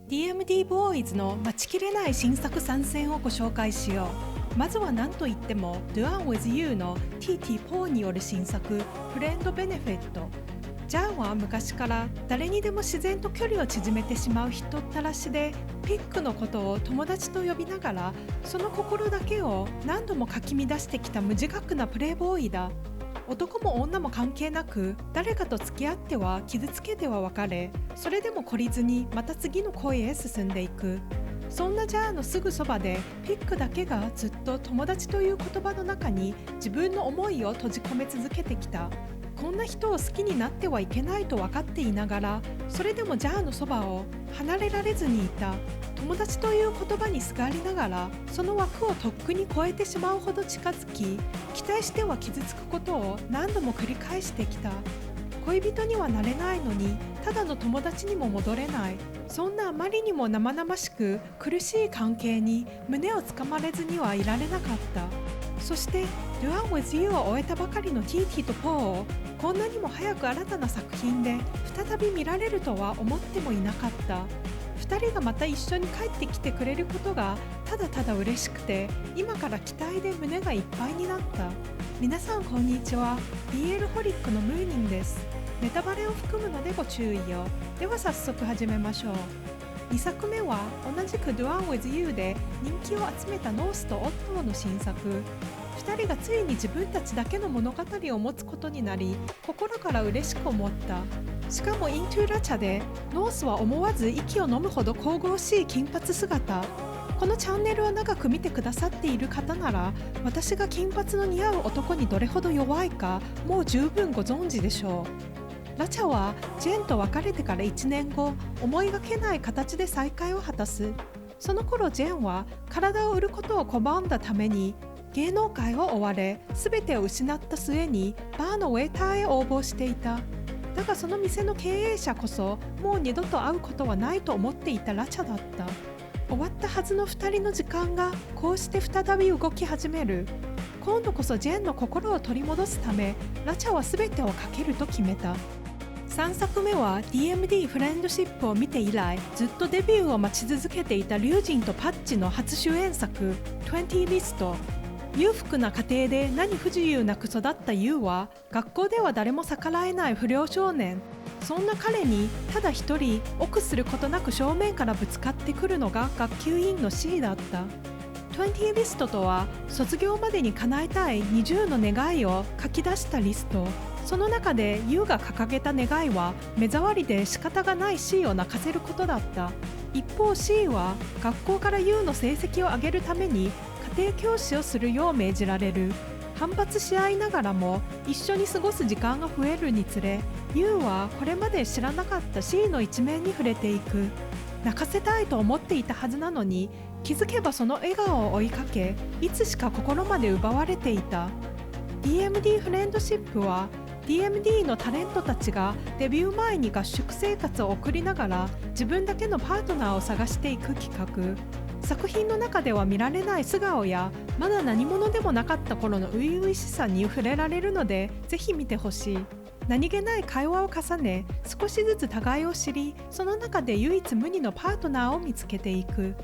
DMD ボーイズの待ちきれない新作参戦をご紹介しよう。まずは何といっても The One with You の TT ポーによる新作フレンドベネフィット。ジャンは昔から誰にでも自然と距離を縮めてしまう人ったらしで、ピックのことを友達と呼びながらその心だけを何度もかき乱してきた無自覚なプレイボーイだ。男も女も関係なく誰かと付き合っては傷つけては別れ、それでも懲りずにまた次の恋へ進んでいく。そんなジャーのすぐそばでピックだけがずっと友達という言葉の中に自分の思いを閉じ込め続けてきた。こんな人を好きになってはいけないと分かっていながら、それでもジャーのそばを離れられずにいた。友達という言葉にすがりながらその枠をとっくに超えてしまうほど近づき、期待しては傷つくことを何度も繰り返してきた。恋人にはなれないのにただの友達にも戻れない。そんなあまりにも生々しく苦しい関係に胸をつかまれずにはいられなかった。そして The One with You を終えたばかりの TT とポーをこんなにも早く新たな作品で再び見られるとは思ってもいなかった。2人がまた一緒に帰ってきてくれることがただただ嬉しくて、今から期待で胸がいっぱいになった。皆さんこんにちは。 BL ホリックのムーニンです。ネタバレを含むのでご注意を。では早速始めましょう。2作目は同じく The One with You で人気を集めたノースとオットーの新作。2人がついに自分たちだけの物語を持つことになり、心から嬉しく思った。しかも Into ラチャでノースは思わず息を飲むほど神々しい金髪姿。このチャンネルを長く見てくださっている方なら、私が金髪の似合う男にどれほど弱いかもう十分ご存知でしょう。ラチャはジェーンと別れてから1年後、思いがけない形で再会を果たす。その頃ジェーンは体を売ることを拒んだために芸能界を追われ、全てを失った末にバーのウェイターへ応募していた。だがその店の経営者こそもう二度と会うことはないと思っていたラチャだった。終わったはずの2人の時間がこうして再び動き始める。今度こそジェーンの心を取り戻すためラチャは全てをかけると決めた。3作目は DMD フレンドシップを見て以来ずっとデビューを待ち続けていたリュウジンとパッチの初主演作20リスト。裕福な家庭で何不自由なく育ったユウは学校では誰も逆らえない不良少年。そんな彼にただ一人臆することなく正面からぶつかってくるのが学級委員の C だった。20リストとは卒業までに叶えたい20の願いを書き出したリスト。その中でユウが掲げた願いは目障りで仕方がない C を泣かせることだった。一方 C は学校からユウの成績を上げるために家庭教師をするよう命じられる。反発し合いながらも一緒に過ごす時間が増えるにつれ、ユウはこれまで知らなかった C の一面に触れていく。泣かせたいと思っていたはずなのに、気づけばその笑顔を追いかけ、いつしか心まで奪われていた。 DMD フレンドシップは DMD のタレントたちがデビュー前に合宿生活を送りながら自分だけのパートナーを探していく企画。作品の中では見られない素顔やまだ何者でもなかった頃の初々しさに触れられるのでぜひ見てほしい。何気ない会話を重ね少しずつ互いを知り、その中で唯一無二のパートナーを見つけていく。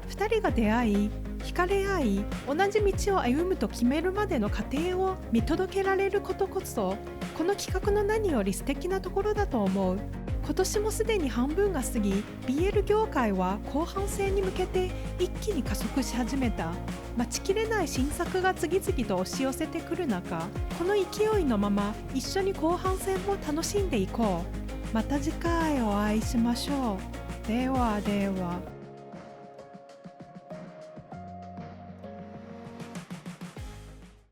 2人が出会い惹かれ合い同じ道を歩むと決めるまでの過程を見届けられることこそこの企画の何より素敵なところだと思う。今年もすでに半分が過ぎ、 BL 業界は後半戦に向けて一気に加速し始めた。待ちきれない新作が次々と押し寄せてくる中、この勢いのまま一緒に後半戦も楽しんでいこう。また次回お会いしましょう。ではでは。